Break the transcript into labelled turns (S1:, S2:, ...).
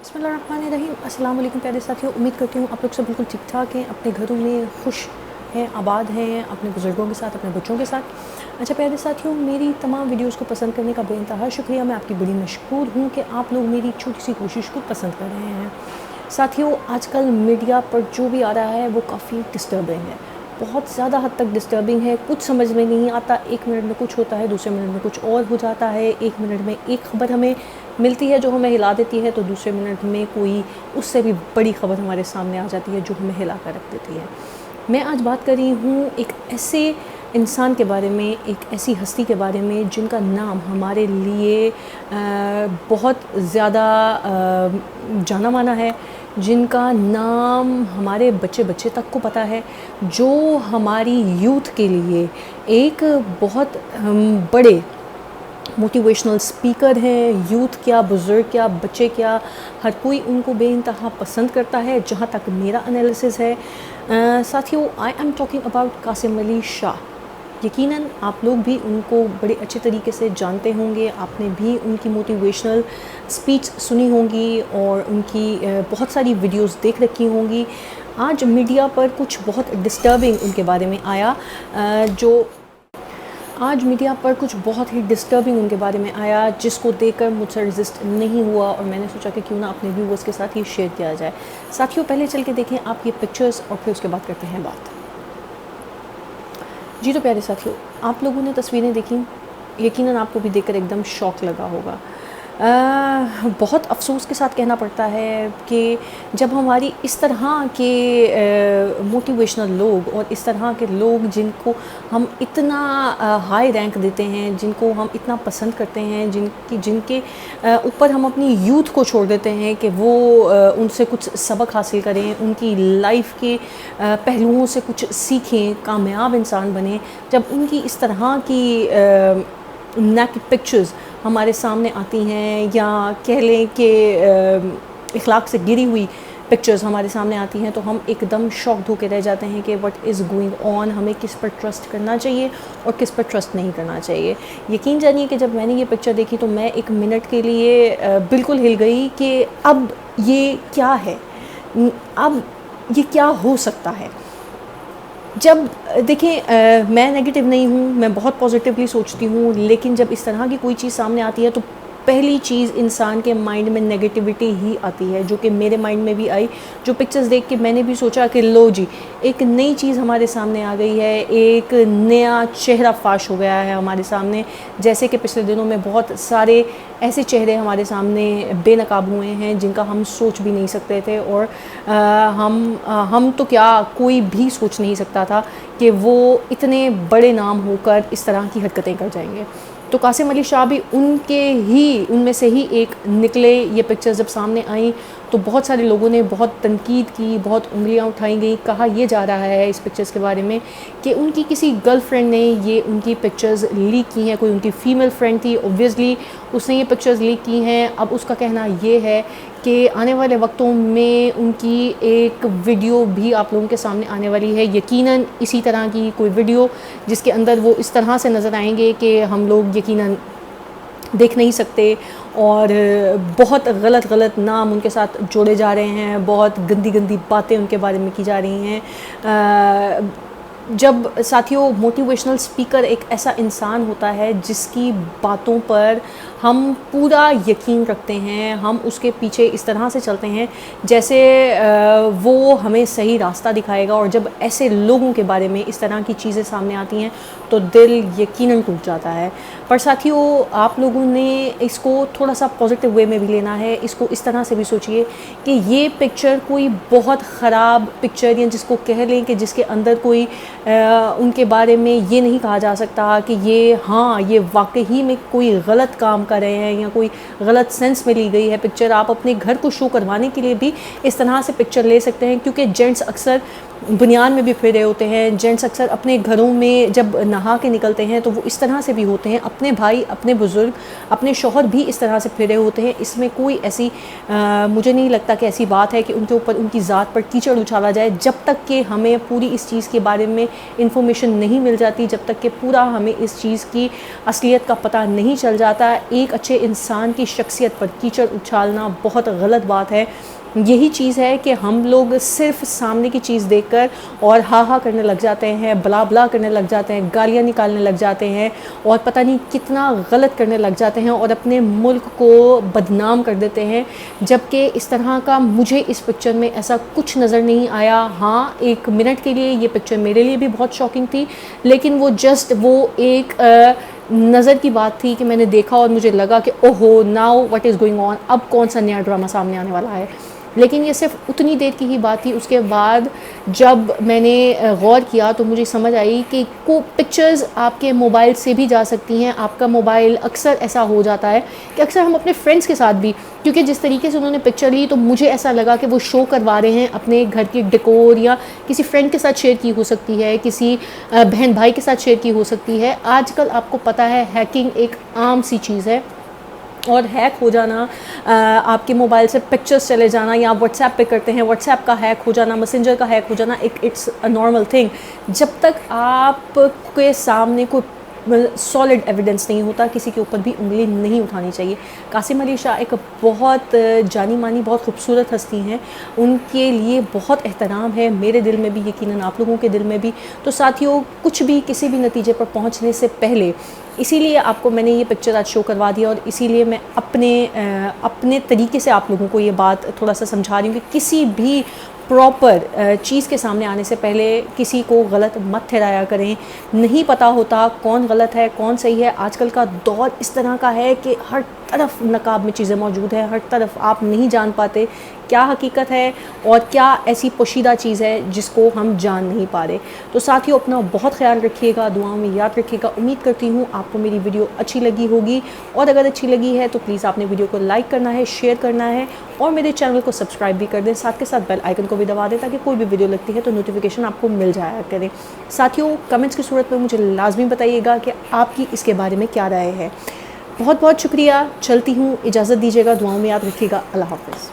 S1: बिस्मिल्लाहिर्रहमानिर्रहीम। अस्सलाम वालेकुम प्यारे साथियों, उम्मीद करती हूँ आप लोग सब बिल्कुल ठीक ठाक हैं, अपने घरों में खुश हैं, आबाद हैं, अपने बुज़ुर्गों के साथ, अपने बच्चों के साथ। अच्छा प्यारे साथियों, मेरी तमाम वीडियोस को पसंद करने का बेइंतहा शुक्रिया। मैं आपकी बड़ी मशकूर हूँ कि आप लोग मेरी छोटी सी कोशिश को पसंद कर रहे हैं। साथियों, आजकल मीडिया पर जो भी आ रहा है वो काफ़ी डिस्टर्बिंग है, बहुत ज़्यादा हद तक डिस्टर्बिंग है। कुछ समझ में नहीं आता, एक मिनट में कुछ होता है, दूसरे मिनट में कुछ और हो जाता है। एक मिनट में एक खबर हमें मिलती है जो हमें हिला देती है, तो दूसरे मिनट में कोई उससे भी बड़ी खबर हमारे सामने आ जाती है जो हमें हिला कर रख देती है। मैं आज बात कर रही हूँ एक ऐसे इंसान के बारे में, एक ऐसी हस्ती के बारे में जिनका नाम हमारे लिए बहुत ज़्यादा जाना माना है, जिनका नाम हमारे बच्चे बच्चे तक को पता है, जो हमारी यूथ के लिए एक बहुत बड़े मोटिवेशनल स्पीकर हैं। यूथ क्या, बुज़ुर्ग क्या, बच्चे क्या, हर कोई उनको बेइंतहा पसंद करता है, जहाँ तक मेरा एनालिसिस है। साथियों, I am talking about Qasim Ali Shah. यकीनन आप लोग भी उनको बड़े अच्छे तरीके से जानते होंगे, आपने भी उनकी मोटिवेशनल स्पीच सुनी होंगी और उनकी बहुत सारी वीडियोस देख रखी होंगी। आज मीडिया पर कुछ बहुत डिस्टर्बिंग उनके बारे में आया, उनके बारे में आया, जिसको देखकर मुझसे रेजिस्ट नहीं हुआ और मैंने सोचा कि क्यों ना अपने व्यूवर्स के साथ ये शेयर किया जाए। साथियों, पहले चल के देखें आप ये पिक्चर्स और फिर उसके बाद करते हैं बात। जी तो प्यारे साथियों, आप लोगों ने तस्वीरें देखी, यकीनन आपको भी देखकर एकदम शौक लगा होगा। बहुत अफसोस के साथ कहना पड़ता है कि जब हमारी इस तरह के मोटिवेशनल लोग और इस तरह के लोग जिनको हम इतना हाई रैंक देते हैं, जिनको हम इतना पसंद करते हैं, जिनके ऊपर हम अपनी यूथ को छोड़ देते हैं कि वो उनसे कुछ सबक हासिल करें, उनकी लाइफ के पहलुओं से कुछ सीखें, कामयाब इंसान बने, जब उनकी इस तरह की नेकेड पिक्चर्स हमारे सामने आती हैं, या कह लें कि इखलाक से गिरी हुई पिक्चर्स हमारे सामने आती हैं, तो हम एकदम शॉक्ड होकर रह जाते हैं कि व्हाट इज़ गोइंग ऑन, हमें किस पर ट्रस्ट करना चाहिए और किस पर ट्रस्ट नहीं करना चाहिए। यकीन जानिए कि जब मैंने ये पिक्चर देखी तो मैं एक मिनट के लिए बिल्कुल हिल गई कि अब ये क्या है, अब ये क्या हो सकता है। जब देखें, मैं नेगेटिव नहीं हूँ, मैं बहुत पॉजिटिवली सोचती हूँ, लेकिन जब इस तरह की कोई चीज़ सामने आती है तो पहली चीज़ इंसान के माइंड में नेगेटिविटी ही आती है, जो कि मेरे माइंड में भी आई। जो पिक्चर्स देख के मैंने भी सोचा कि लो जी, एक नई चीज़ हमारे सामने आ गई है, एक नया चेहरा फाश हो गया है हमारे सामने। जैसे कि पिछले दिनों में बहुत सारे ऐसे चेहरे हमारे सामने बेनकाब हुए हैं जिनका हम सोच भी नहीं सकते थे, और हम तो क्या, कोई भी सोच नहीं सकता था कि वो इतने बड़े नाम होकर इस तरह की हरकतें कर जाएंगे। तो कासिम अली शाह भी उनमें से ही एक निकले। ये पिक्चर्स जब सामने आई तो बहुत सारे लोगों ने बहुत तनकीद की, बहुत उंगलियां उठाई गई। कहा यह जा रहा है इस पिक्चर्स के बारे में कि उनकी किसी गर्लफ्रेंड ने ये उनकी पिक्चर्स लीक की हैं, कोई उनकी फ़ीमेल फ्रेंड थी, ऑब्वियसली उसने ये पिक्चर्स लीक की हैं। अब उसका कहना ये है कि आने वाले वक्तों में उनकी एक वीडियो भी आप लोगों के सामने आने वाली है, यकीनन इसी तरह की कोई वीडियो जिसके अंदर वो इस तरह से नज़र आएंगे कि हम लोग यकीनन देख नहीं सकते, और बहुत गलत नाम उनके साथ जोड़े जा रहे हैं, बहुत गंदी बातें उनके बारे में की जा रही हैं। जब साथियों, मोटिवेशनल स्पीकर एक ऐसा इंसान होता है जिसकी बातों पर हम पूरा यकीन रखते हैं, हम उसके पीछे इस तरह से चलते हैं जैसे वो हमें सही रास्ता दिखाएगा, और जब ऐसे लोगों के बारे में इस तरह की चीज़ें सामने आती हैं तो दिल यकीनन टूट जाता है। पर साथियों, आप लोगों ने इसको थोड़ा सा पॉजिटिव वे में भी लेना है। इसको इस तरह से भी सोचिए कि ये पिक्चर कोई बहुत ख़राब पिक्चर, या जिसको कह लें कि जिसके अंदर कोई उनके बारे में ये नहीं कहा जा सकता कि ये वाकई में कोई गलत काम कर रहे हैं या कोई गलत सेंस में ली गई है पिक्चर। आप अपने घर को शो करवाने के लिए भी इस तरह से पिक्चर ले सकते हैं, क्योंकि जेंट्स अक्सर बुनियान में भी फिर रहे होते हैं, जेंट्स अक्सर अपने घरों में जब नहा के निकलते हैं तो वो इस तरह से भी होते हैं, अपने भाई, अपने बुज़ुर्ग, अपने शौहर भी इस तरह से फिरे होते हैं। इसमें कोई ऐसी मुझे नहीं लगता कि ऐसी बात है कि उनके ऊपर उनकी ज़ात पर कीचड़ उछाला जाए। जब तक कि हमें पूरी इस चीज़ के बारे में इंफॉर्मेशन नहीं मिल जाती, जब तक कि पूरा हमें इस चीज़ की असलियत का पता नहीं चल जाता, ایک اچھے انسان کی شخصیت پر کیچڑ اچھالنا بہت غلط بات ہے. یہی چیز ہے کہ ہم لوگ صرف سامنے کی چیز دیکھ کر اور ہا ہا کرنے لگ جاتے ہیں, بلا بلا کرنے لگ جاتے ہیں, گالیاں نکالنے لگ جاتے ہیں اور پتہ نہیں کتنا غلط کرنے لگ جاتے ہیں اور اپنے ملک کو بدنام کر دیتے ہیں, جبکہ اس طرح کا مجھے اس پکچر میں ایسا کچھ نظر نہیں آیا. ہاں, ایک منٹ کے لیے یہ پکچر میرے لیے بھی بہت شاکنگ تھی, لیکن وہ جسٹ وہ ایک نظر کی بات تھی کہ میں نے دیکھا اور مجھے لگا کہ اوہو now what is going on, اب کون سا نیا ڈرامہ سامنے آنے والا ہے. لیکن یہ صرف اتنی دیر کی ہی بات تھی. اس کے بعد جب میں نے غور کیا تو مجھے سمجھ آئی کہ پکچرز آپ کے موبائل سے بھی جا سکتی ہیں. آپ کا موبائل اکثر ایسا ہو جاتا ہے کہ اکثر ہم اپنے فرینڈس کے ساتھ بھی, کیونکہ جس طریقے سے انہوں نے پکچر لی تو مجھے ایسا لگا کہ وہ شو کروا رہے ہیں اپنے گھر کی ڈیکور, یا کسی فرینڈ کے ساتھ شیئر کی ہو سکتی ہے, کسی بہن بھائی کے ساتھ شیئر کی ہو سکتی ہے. آج کل آپ کو پتہ ہے ہیکنگ ایک عام سی چیز ہے, اور ہیک ہو جانا, آپ کے موبائل سے پکچرز چلے جانا, یا آپ واٹس ایپ پہ کرتے ہیں واٹس ایپ کا ہیک ہو جانا, میسنجر کا ہیک ہو جانا, اٹس اے نارمل تھنگ. جب تک آپ کے سامنے کوئی سالڈ ایویڈنس نہیں ہوتا کسی کے اوپر بھی انگلی نہیں اٹھانی چاہیے. قاسم علی شاہ ایک بہت جانی مانی بہت خوبصورت ہستی ہیں, ان کے لیے بہت احترام ہے میرے دل میں بھی, یقیناً آپ لوگوں کے دل میں بھی. تو ساتھیوں, کچھ بھی کسی بھی نتیجے پر پہنچنے سے پہلے اسی لیے آپ کو میں نے یہ پکچر آج شو کروا دیا, اور اسی لیے میں اپنے طریقے سے آپ لوگوں کو یہ بات تھوڑا سا سمجھا رہی ہوں کہ کسی بھی پراپر چیز کے سامنے آنے سے پہلے کسی کو غلط مت ٹھہرایا کریں. نہیں پتہ ہوتا کون غلط ہے کون صحیح ہے. آج کل کا دور اس طرح کا ہے کہ ہر طرف نقاب میں چیزیں موجود ہیں, ہر طرف آپ نہیں جان پاتے کیا حقیقت ہے اور کیا ایسی پوشیدہ چیز ہے جس کو ہم جان نہیں پا رہے. تو ساتھیوں, اپنا بہت خیال رکھیے گا, دعاؤں میں یاد رکھیے گا. امید کرتی ہوں آپ کو میری ویڈیو اچھی لگی ہوگی, اور اگر اچھی لگی ہے تو پلیز آپ نے ویڈیو کو لائک کرنا ہے, شیئر کرنا ہے, اور میرے چینل کو سبسکرائب بھی کر دیں. ساتھ کے ساتھ بیل آئیکن کو بھی دبا دیں تاکہ کوئی بھی ویڈیو لگتی ہے تو نوٹیفیکیشن آپ کو مل جایا کرے. ساتھیوں, کمنٹس کی صورت میں مجھے لازمی بتائیے گا کہ آپ کی اس کے بارے میں کیا رائے ہے. بہت بہت شکریہ, چلتی ہوں, اجازت دیجیے گا, دعاؤں میں یاد رکھیے گا. اللہ حافظ.